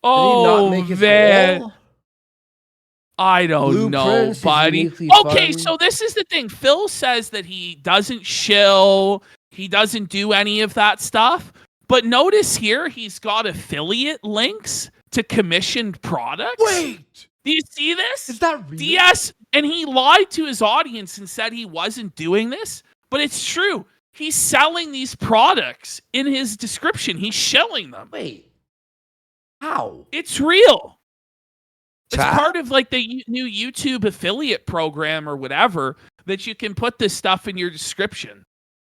Did he not make his man. goal? I don't know, Blueprints is buddy. uniquely Okay, fun. so this is the thing. Phil says that he doesn't shill, he doesn't do any of that stuff. But notice here, he's got affiliate links to commissioned products. Wait! Do you see this? Is that real? DS, and he lied to his audience and said he wasn't doing this, but it's true. He's selling these products in his description. He's shilling them. Wait. How? It's real. It's Chat? part of like the new YouTube affiliate program or whatever that you can put this stuff in your description.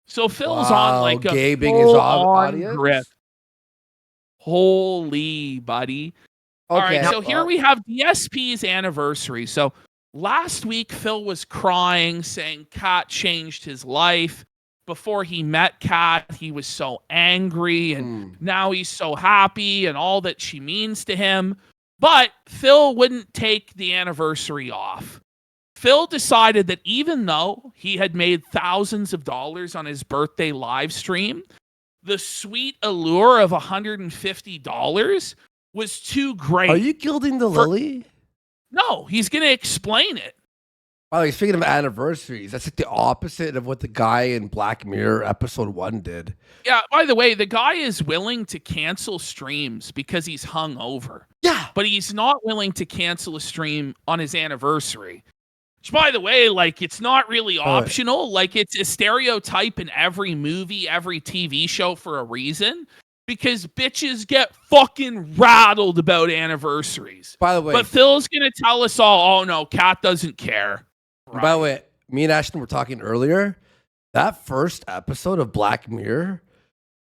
So Phil's on like a gaming his audience. grip. Holy buddy. All right, so here we have DSP's anniversary. So last week, Phil was crying, saying Kat changed his life. Before he met Kat, he was so angry, and now he's so happy and all that she means to him. But Phil wouldn't take the anniversary off. Phil decided that even though he had made thousands of dollars on his birthday live stream, the sweet allure of $150 was too great. Are you gilding the lily? No, he's going to explain it. Oh, speaking of anniversaries, that's like the opposite of what the guy in Black Mirror episode 1 did. Yeah, by the way, the guy is willing to cancel streams because he's hungover. Yeah. But he's not willing to cancel a stream on his anniversary. Which, by the way, like, it's not really optional. Like, it's a stereotype in every movie, every TV show for a reason. Because bitches get fucking rattled about anniversaries. By the way. But Phil's going to tell us all, oh, no, Kat doesn't care. Right. By the way, me and Ashton were talking earlier. That first episode of Black Mirror,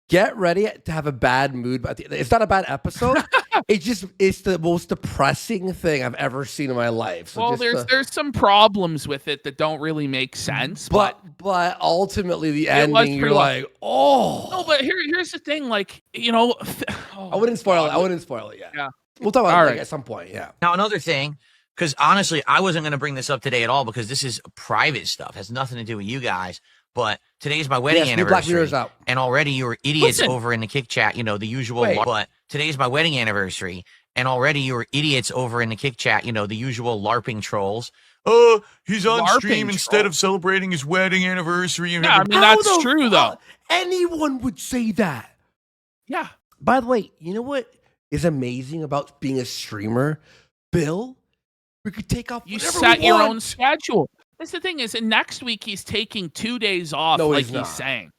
get ready to have a bad mood. But it's not a bad episode. It's the most depressing thing I've ever seen in my life. So well, there's some problems with it that don't really make sense. But ultimately, the ending, you're like, oh. No, but here's the thing. Like, you know. I wouldn't spoil it. I wouldn't spoil it yet. Yeah. We'll talk about it at some point. Yeah. Now, another thing. Because honestly, I wasn't going to bring this up today at all because this is private stuff. It has nothing to do with you guys. But today's my wedding anniversary. And already you were idiots over in the Kick Chat, you know, the usual. But today's my wedding anniversary. And already you were idiots over in the Kick Chat, you know, the usual LARPing trolls. Oh, he's on stream instead of celebrating his wedding anniversary. And yeah, I mean, that's true, though. Anyone would say that. Yeah. By the way, you know what is amazing about being a streamer? Bill? We could take off. You set your own schedule. That's the thing is, next week he's taking 2 days off, like he's saying.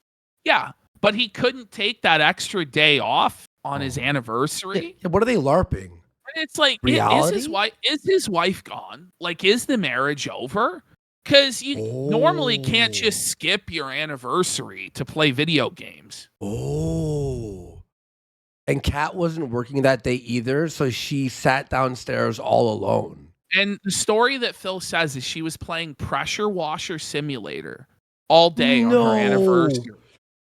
Yeah, but he couldn't take that extra day off on his anniversary. Yeah, what are they LARPing? And it's like, is his wife gone? Like, is the marriage over? Because you normally can't just skip your anniversary to play video games. Oh. And Kat wasn't working that day either, so she sat downstairs all alone. And the story that Phil says is she was playing Pressure Washer Simulator all day on her anniversary.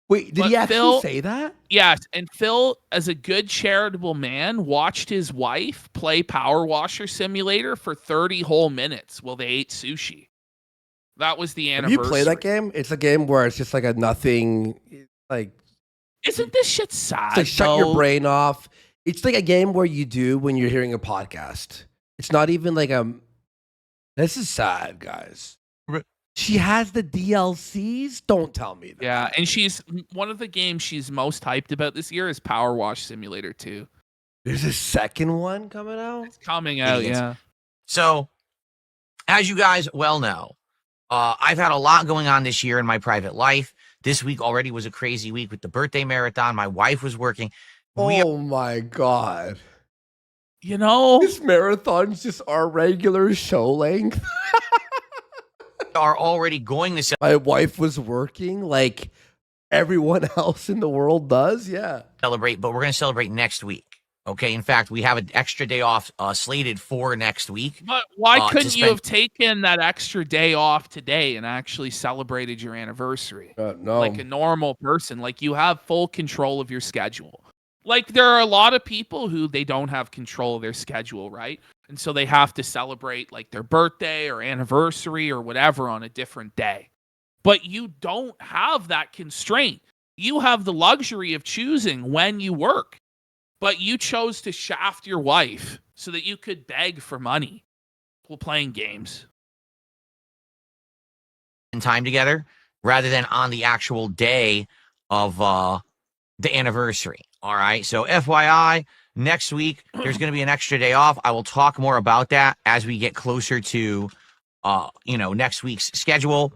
Wait, did he actually say that? Yes, and Phil, as a good charitable man, watched his wife play Power Washer Simulator for 30 whole minutes while they ate sushi. That was the anniversary. Have you played that game? It's a game where it's just like a nothing, like... Isn't this shit sad, It's like shut your brain off. It's like a game where you do when you're hearing a podcast. It's not even like this is sad, guys. She has the DLCs? Don't tell me that. Yeah, and one of the games she's most hyped about this year is Power Wash Simulator 2. There's a second one coming out? It's coming out, yeah. So, as you guys well know, I've had a lot going on this year in my private life. This week already was a crazy week with the birthday marathon. My wife was working. Oh my God. You know, this marathon's just our regular show length. Are already going to my wife was working like everyone else in the world does. Yeah. Celebrate, but we're going to celebrate next week. Okay. In fact, we have an extra day off slated for next week. But why couldn't you have taken that extra day off today and actually celebrated your anniversary? No. Like a normal person, like you have full control of your schedule. Like, there are a lot of people who they don't have control of their schedule, right? And so they have to celebrate, like, their birthday or anniversary or whatever on a different day. But you don't have that constraint. You have the luxury of choosing when you work. But you chose to shaft your wife so that you could beg for money while playing games. And time together rather than on the actual day of the anniversary. All right. So FYI, next week, there's going to be an extra day off. I will talk more about that as we get closer to, next week's schedule.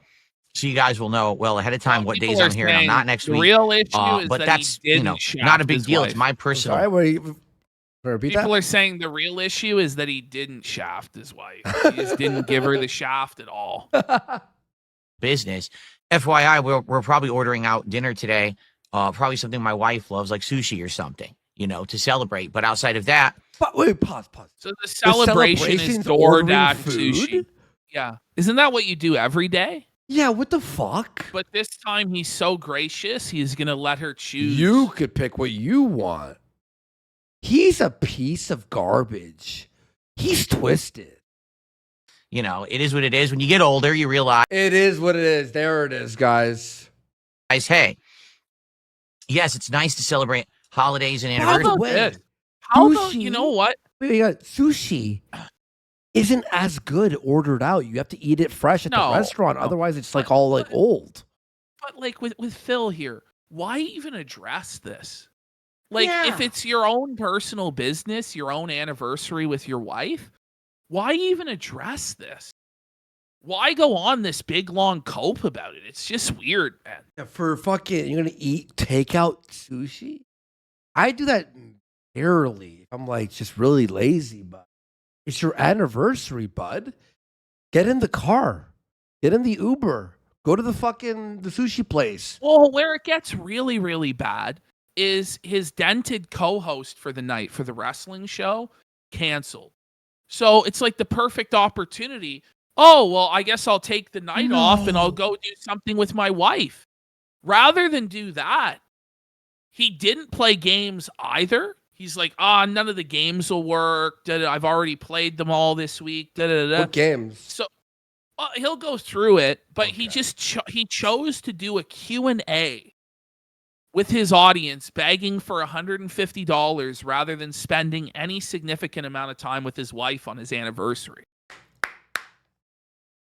So you guys will know well ahead of time what days I'm here and I'm not next week. The real issue is but that that's he didn't not a big deal. Wife. It's my personal. People are saying the real issue is that he didn't shaft his wife. He just didn't give her the shaft at all. Business. FYI, we're probably ordering out dinner today. Probably something my wife loves, like sushi or something, to celebrate. But outside of that, wait, pause. So the celebration is DoorDash sushi. Yeah, isn't that what you do every day? Yeah, what the fuck? But this time he's so gracious, he's gonna let her choose. You could pick what you want. He's a piece of garbage. He's twisted. It is what it is. When you get older, you realize. It is what it is. There it is, guys. Hey, yes, it's nice to celebrate holidays and anniversaries. How about, you know what? Wait, sushi isn't as good ordered out. You have to eat it fresh at the restaurant. Otherwise, it's old. But like with Phil here, why even address this? If it's your own personal business, your own anniversary with your wife, why even address this? Why go on this big long cope about it? It's just weird, man. Yeah, for fucking, you're gonna eat takeout sushi? I do that rarely. I'm just really lazy, but it's your anniversary, bud. Get in the car. Get in the Uber. Go to the sushi place. Well, where it gets really, really bad is his dented co-host for the night for the wrestling show canceled. So it's like the perfect opportunity. Oh, well, I guess I'll take the night off and I'll go do something with my wife. Rather than do that, he didn't play games either. He's like, none of the games will work. I've already played them all this week. What games? So he'll go through it, but he just he chose to do a Q&A with his audience, begging for $150 rather than spending any significant amount of time with his wife on his anniversary.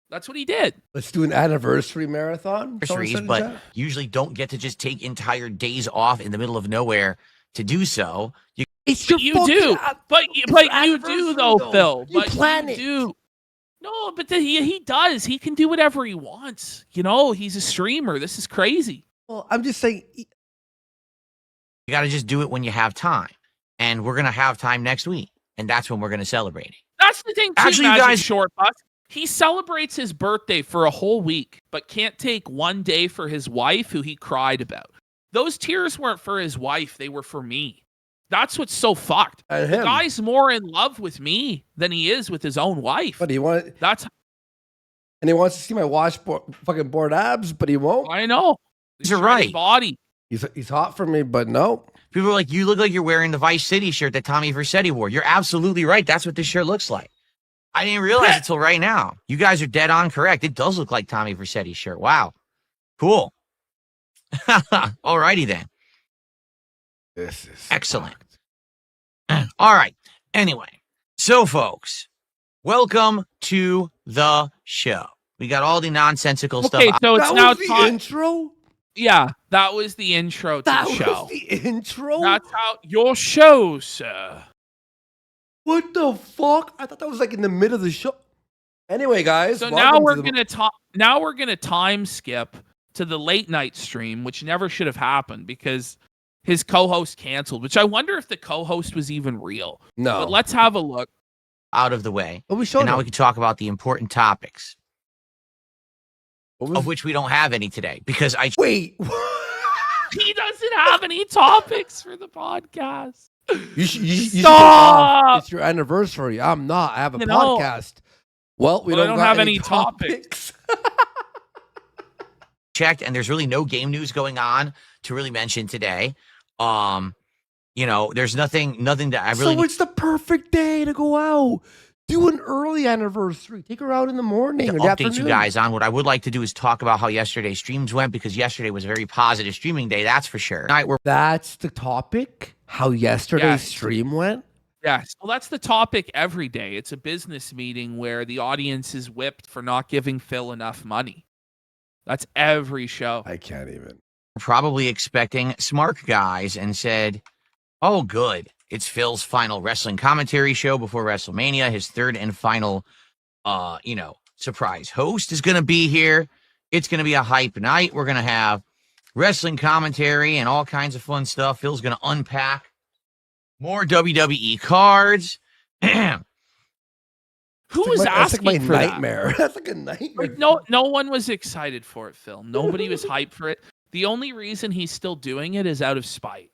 That's what he did. Let's do an anniversary marathon. But usually don't get to just take entire days off in the middle of nowhere to do so. You do though, Phil. You plan it. No, but he does. He can do whatever he wants. He's a streamer. This is crazy. Well, I'm just saying. You got to just do it when you have time. And we're going to have time next week. And that's when we're going to celebrate it. That's the thing, too, actually, you guys. Short bus. He celebrates his birthday for a whole week, but can't take one day for his wife, who he cried about. Those tears weren't for his wife. They were for me. That's what's so fucked. The guy's more in love with me than he is with his own wife. But he wants to see my fucking bored abs, but he won't. I know. You're right. Body. He's hot for me, but no. People are like, you look like you're wearing the Vice City shirt that Tommy Vercetti wore. You're absolutely right. That's what this shirt looks like. I didn't realize it until right now. You guys are dead on correct. It does look like Tommy Vercetti's shirt. Wow. Cool. Alrighty then. This is excellent. All right. Anyway, so folks, welcome to the show. We got all the nonsensical stuff. Okay, so it's now the intro? Yeah, that was the intro to the show. That was the intro? That's how your show, sir. What the fuck? I thought that was in the middle of the show. Anyway, guys. So now we're gonna time skip to the late night stream, which never should have happened because his co-host canceled. Which I wonder if the co-host was even real. No. But let's have a look. Out of the way. Well, and now we can talk about the important topics. Of which we don't have any today because wait. He doesn't have any topics for the podcast. You Stop! It's your anniversary. I'm not. I have a podcast. Well, we don't have any topics. Checked, and there's really no game news going on to really mention today. There's nothing that I really. So it's the perfect day to go out. Do an early anniversary. Take her out in the morning. To update you guys on what I would like to do is talk about how yesterday's streams went because yesterday was a very positive streaming day. That's for sure. That's the topic. how yesterday's stream went? Yes. Well, that's the topic every day. It's a business meeting where the audience is whipped for not giving Phil enough money. That's every show. I can't even. Probably expecting smart guys and said, oh, good. It's Phil's final wrestling commentary show before WrestleMania. His third and final, surprise host is going to be here. It's going to be a hype night. We're going to have wrestling commentary and all kinds of fun stuff. Phil's going to unpack more WWE cards. Who was asking like my for nightmare? That? That's like a nightmare. Like, no one was excited for it, Phil. Nobody was hyped for it. The only reason he's still doing it is out of spite.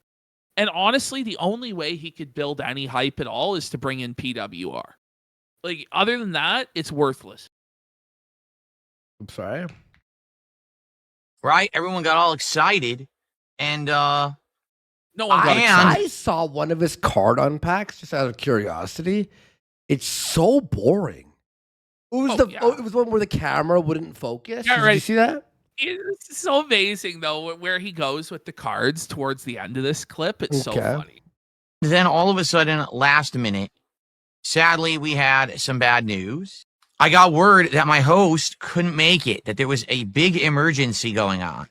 And honestly, the only way he could build any hype at all is to bring in PWR. Like, other than that, it's worthless. I'm sorry. Right? Everyone got all excited. And no one got excited. I saw one of his card unpacks just out of curiosity. It's so boring. It was one where the camera wouldn't focus. Yeah, Did you see that? It's so amazing, though, where he goes with the cards towards the end of this clip. It's so funny. Then all of a sudden, last minute, sadly, we had some bad news. I got word that my host couldn't make it, that there was a big emergency going on.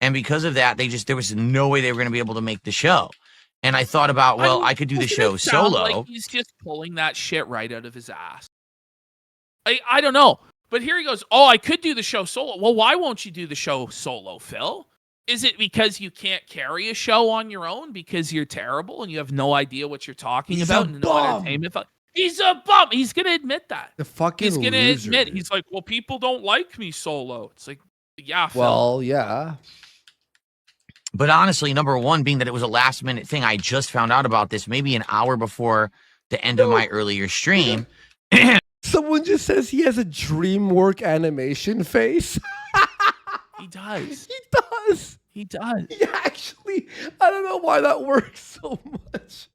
And because of that, there was no way they were going to be able to make the show. And I thought about, I could do the show solo. Like he's just pulling that shit right out of his ass. I don't know. But here he goes, I could do the show solo. Well, why won't you do the show solo, Phil? Is it because you can't carry a show on your own because you're terrible and you have no idea what you're talking about? And no entertainment. He's a bum. He's going to admit that. The fucking He's going to admit. Dude. He's like, well, people don't like me solo. It's like, yeah, Phil. Well, yeah. But honestly, number one, being that it was a last minute thing, I just found out about this maybe an hour before the end of my earlier stream. Someone just says he has a DreamWorks animation face. He does. He does. He does. Yeah, actually, I don't know why that works so much.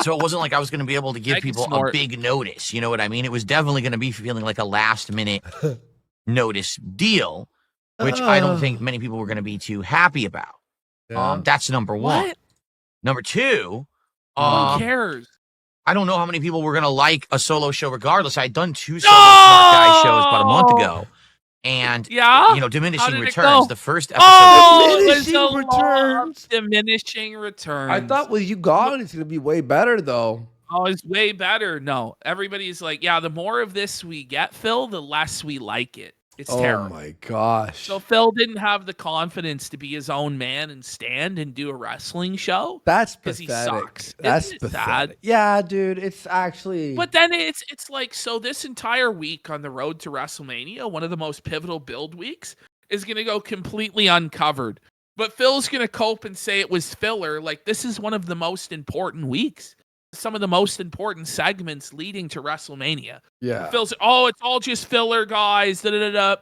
So it wasn't like I was going to be able to give people a big notice. You know what I mean? It was definitely going to be feeling like a last minute notice deal, which I don't think many people were going to be too happy about. Yeah. That's number one. What? Number two, no one cares. I don't know how many people were going to like a solo show regardless. I had done 2 solo Smart Guy shows about a month ago. And, diminishing returns. The first episode. Diminishing returns. I thought with you gone, it's going to be way better, though. Oh, it's way better. No. Everybody's like, the more of this we get, Phil, the less we like it. It's terrible. Oh, my gosh. So Phil didn't have the confidence to be his own man and stand and do a wrestling show. That's pathetic. He sucks. That's pathetic. Sad? Yeah, dude. It's actually... But then it's like, so this entire week on the road to WrestleMania, one of the most pivotal build weeks, is going to go completely uncovered. But Phil's going to cope and say it was filler. Like, this is one of the most important weeks. Some of the most important segments leading to WrestleMania. Yeah. Phil's, it's all just filler, guys. Da-da-da-da.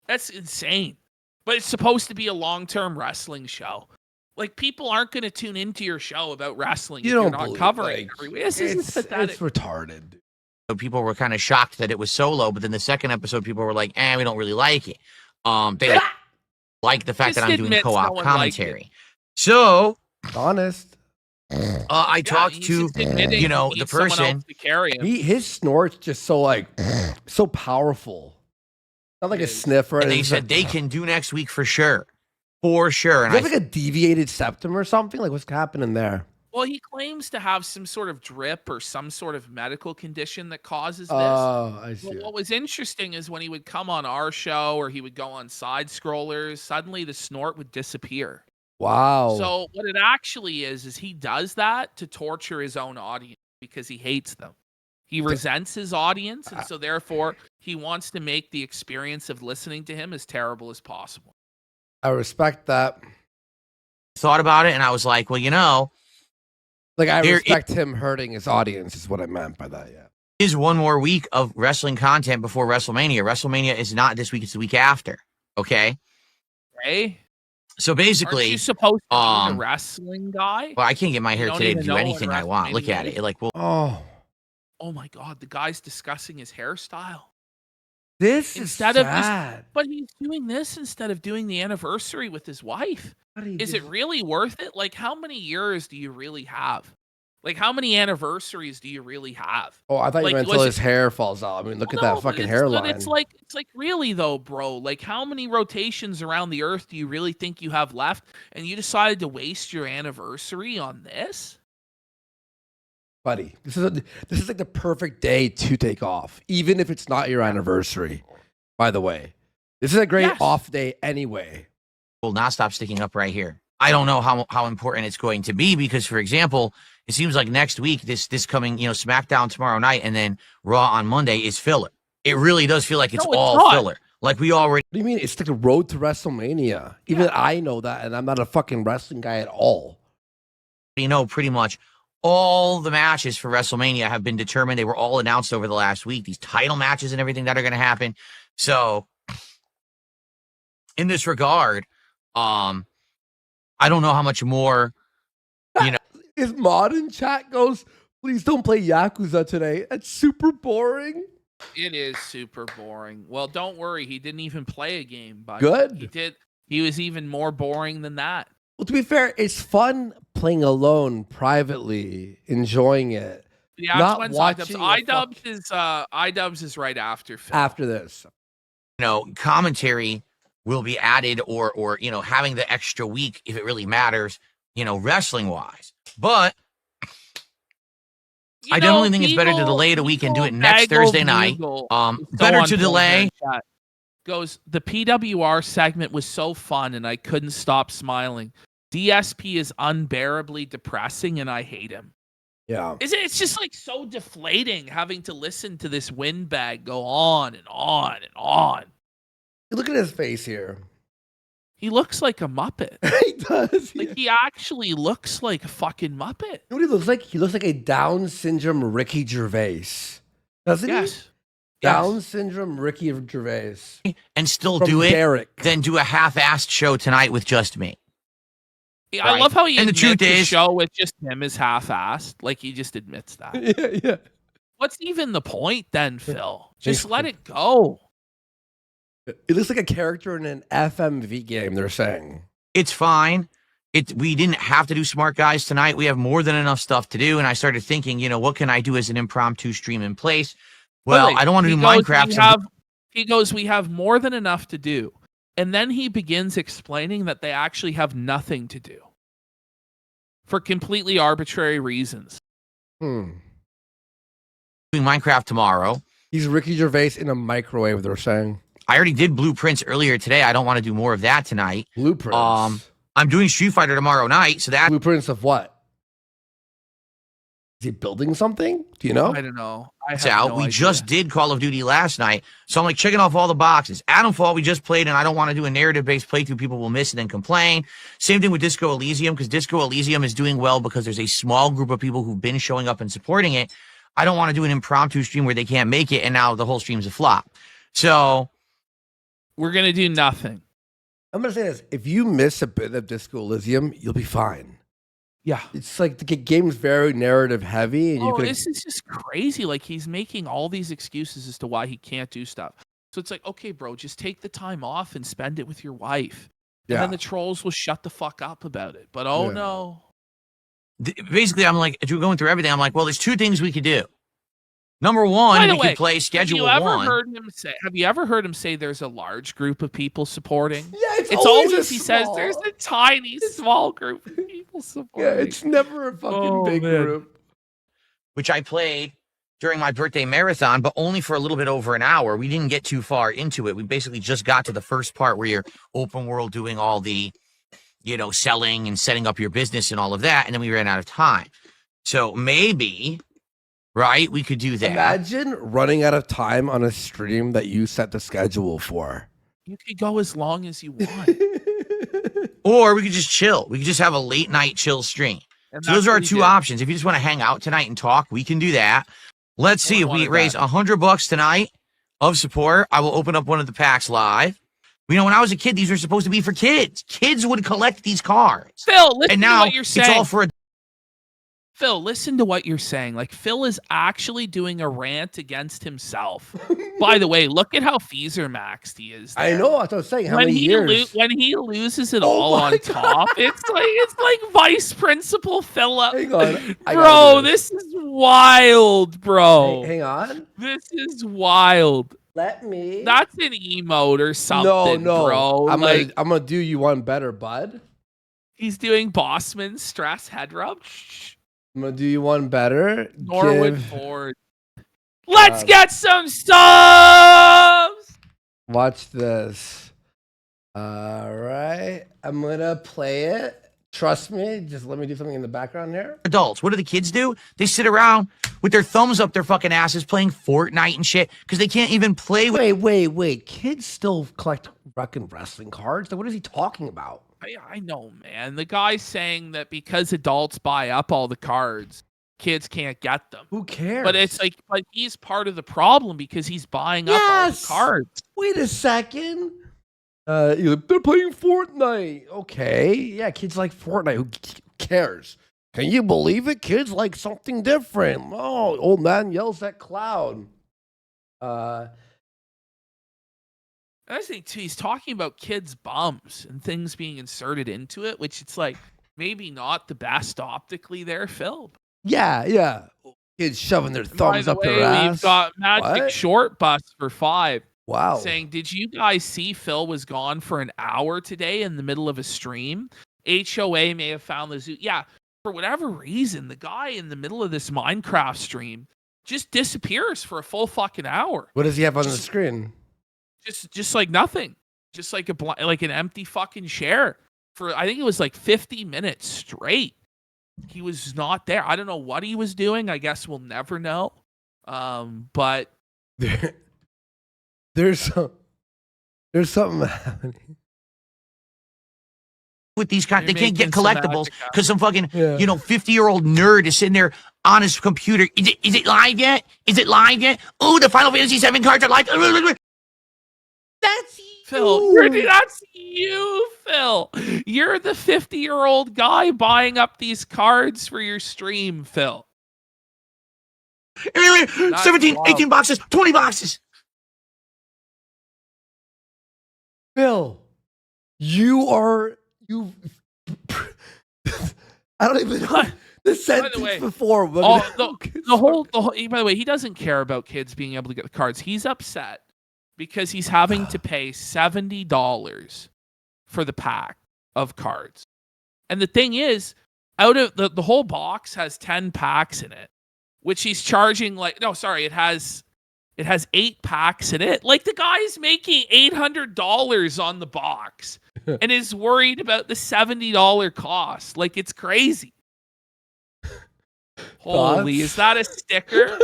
That's insane. But it's supposed to be a long-term wrestling show. Like, people aren't going to tune into your show about wrestling if you're not covering it every week. It's retarded. So people were kind of shocked that it was solo, but then the second episode, people were like, we don't really like it. They like the fact that I'm doing co-op commentary. So... Honest. I talked to the person. His snort's just so powerful. Not like a sniffer. And they said they can do next week for sure. For sure. And like a deviated septum or something? Like, what's happening there? Well, he claims to have some sort of drip or some sort of medical condition that causes this. Oh, I see. Well, what was interesting is when he would come on our show or he would go on side scrollers, suddenly the snort would disappear. Wow. So what it actually is he does that to torture his own audience because he hates them. He resents his audience, and so therefore he wants to make the experience of listening to him as terrible as possible. I respect that. Thought about it, and I was like, well, I respect him hurting his audience is what I meant by that, yeah. Is one more week of wrestling content before WrestleMania. WrestleMania is not this week, it's the week after, okay? Okay. So basically, aren't you supposed to be the wrestling guy? Well, I can't get my hair today to do anything I want. Look at it. Oh my God, the guy's discussing his hairstyle. This is sad. But he's doing this instead of doing the anniversary with his wife. Is it really worth it? Like, how many years do you really have? Like, how many anniversaries do you really have? Oh, I thought you meant until his hair falls out. I mean, look at that fucking hairline. It's like really though, bro. Like, how many rotations around the earth do you really think you have left? And you decided to waste your anniversary on this? Buddy, this is like the perfect day to take off, even if it's not your anniversary. By the way, this is a great off day anyway. Will not stop sticking up right here. I don't know how important it's going to be because, for example, it seems like next week, this coming, SmackDown tomorrow night and then Raw on Monday is filler. It really does feel like it's all filler. Like we already. What do you mean? It's like the road to WrestleMania. Even I know that, and I'm not a fucking wrestling guy at all. Pretty much all the matches for WrestleMania have been determined. They were all announced over the last week. These title matches and everything that are going to happen. So, in this regard, I don't know how much more, His modern chat goes, please don't play Yakuza today. That's super boring. It is super boring. Well, don't worry. He didn't even play a game. But Good. He did. He was even more boring than that. Well, to be fair, it's fun playing alone, privately, enjoying it. Yeah, not watching iDubbbz is right after Phil. After this. Commentary will be added or having the extra week if it really matters, wrestling wise. But I definitely think it's better to delay it a week and do it next Thursday night. Better to delay. Goes, the PWR segment was so fun and I couldn't stop smiling. DSP is unbearably depressing and I hate him. Yeah. It's just like so deflating having to listen to this windbag go on and on and on. Look at his face here. He looks like a Muppet. He does. Like, he actually looks like a fucking Muppet. You know what he looks like? He looks like a Down syndrome Ricky Gervais. Doesn't he? Down syndrome Ricky Gervais. And still do it, Derek. Then do a half-assed show tonight with just me. Yeah, right. I love how he admits the show with just him is half-assed. Like, he just admits that. Yeah. What's even the point then, Phil? Just let it go. It looks like a character in an FMV game, they're saying. It's fine. We didn't have to do Smart Guys tonight. We have more than enough stuff to do. And I started thinking, what can I do as an impromptu stream in place? Well, I don't want to do Minecraft. He goes, we have more than enough to do. And then he begins explaining that they actually have nothing to do. For completely arbitrary reasons. Doing Minecraft tomorrow. He's Ricky Gervais in a microwave, they're saying. I already did Blueprints earlier today. I don't want to do more of that tonight. Blueprints? I'm doing Street Fighter tomorrow night, so that... Blueprints of what? Is he building something? Do you know? I don't know. We just did Call of Duty last night, so I'm like checking off all the boxes. Atomfall we just played, and I don't want to do a narrative-based playthrough. People will miss and then complain. Same thing with Disco Elysium, because Disco Elysium is doing well because there's a small group of people who've been showing up and supporting it. I don't want to do an impromptu stream where they can't make it, and now the whole stream's a flop. So... we're going to do nothing. I'm going to say this. If you miss a bit of Disco Elysium, you'll be fine. Yeah. It's like the game's very narrative heavy. And this is just crazy. Like, he's making all these excuses as to why he can't do stuff. So it's like, okay, bro, just take the time off and spend it with your wife. And then the trolls will shut the fuck up about it. But no. Basically, I'm like, if you're going through everything, I'm like, well, there's two things we could do. Number one, we could play Schedule 1. Have you ever heard him say there's a large group of people supporting? Yeah, it's always he says there's a tiny, small group of people supporting. Yeah, it's never a fucking big group. Which I played during my birthday marathon, but only for a little bit over an hour. We didn't get too far into it. We basically just got to the first part where you're open world doing all the, selling and setting up your business and all of that, and then we ran out of time. So maybe... right? We could do that. Imagine running out of time on a stream that you set the schedule for. You could go as long as you want. Or we could just chill. We could just have a late night chill stream. So those are our two options. If you just want to hang out tonight and talk, we can do that. Let's see if we raise $100 tonight of support. I will open up one of the packs live. When I was a kid, these were supposed to be for kids. Kids would collect these cards. Phil, listen to what you're saying. It's all for Phil, listen to what you're saying. Like, Phil is actually doing a rant against himself. By the way, look at how Feezer maxed he is there. I know. That's what I was saying. How many years? When he loses it all on top, it's like Vice Principal Philip. Hang on. Bro, this is wild, bro. Hang on. This is wild. Let me. That's an emote or something, bro. I'm gonna do you one better, bud. He's doing Bossman stress head rub. I'm gonna do you one better. Norwood Ford. Let's get some subs. Watch this. All right, I'm gonna play it. Trust me. Just let me do something in the background here. Adults, what do the kids do? They sit around with their thumbs up their fucking asses playing Fortnite and shit because they can't even play with. Wait. Kids still collect fucking wrestling cards? What is he talking about? I know, man. The guy's saying that because adults buy up all the cards, kids can't get them. Who cares? But it's like, but he's part of the problem because he's buying up all the cards. Wait a second. They're playing Fortnite. Okay. Yeah, kids like Fortnite. Who cares? Can you believe it? Kids like something different. Oh, old man yells at cloud. I think too, he's talking about kids' bums and things being inserted into it, which it's like maybe not the best optically there, Phil. Yeah. Kids shoving their thumbs up their ass. We've got Magic Short Bus for 5. Wow. Saying, did you guys see Phil was gone for an hour today in the middle of a stream? HOA may have found the zoo. Yeah, for whatever reason, the guy in the middle of this Minecraft stream just disappears for a full fucking hour. What does he have on the screen? Just like nothing. Just like an empty fucking share. For I think it was like 50 minutes straight. He was not there. I don't know what he was doing. I guess we'll never know. But there's something happening with these guys. They can't get collectibles because some fucking 50-year-old nerd is sitting there on his computer. Is it live yet? Is it live yet? Oh, the Final Fantasy 7 cards are live. That's Phil. That's you, Phil. You're the 50-year-old guy buying up these cards for your stream, Phil. 17, 18 boxes, 20 boxes. Phil, I don't even know the sentence before. By the way, he doesn't care about kids being able to get the cards. He's upset because he's having to pay $70 for the pack of cards. And the thing is, out of the whole box has 10 packs in it, which he's charging it has 8 packs in it. Like, the guy's making $800 on the box and is worried about the $70 cost. Like, it's crazy. Holy, is that a sticker?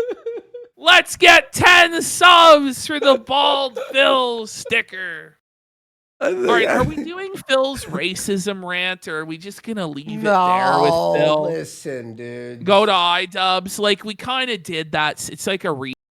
Let's get 10 subs for the Bald Phil sticker. All right, are we doing Phil's racism rant, or are we just going to leave it there with Phil? Listen, dude. Go to iDubbbz. Like, we kind of did that. It's like a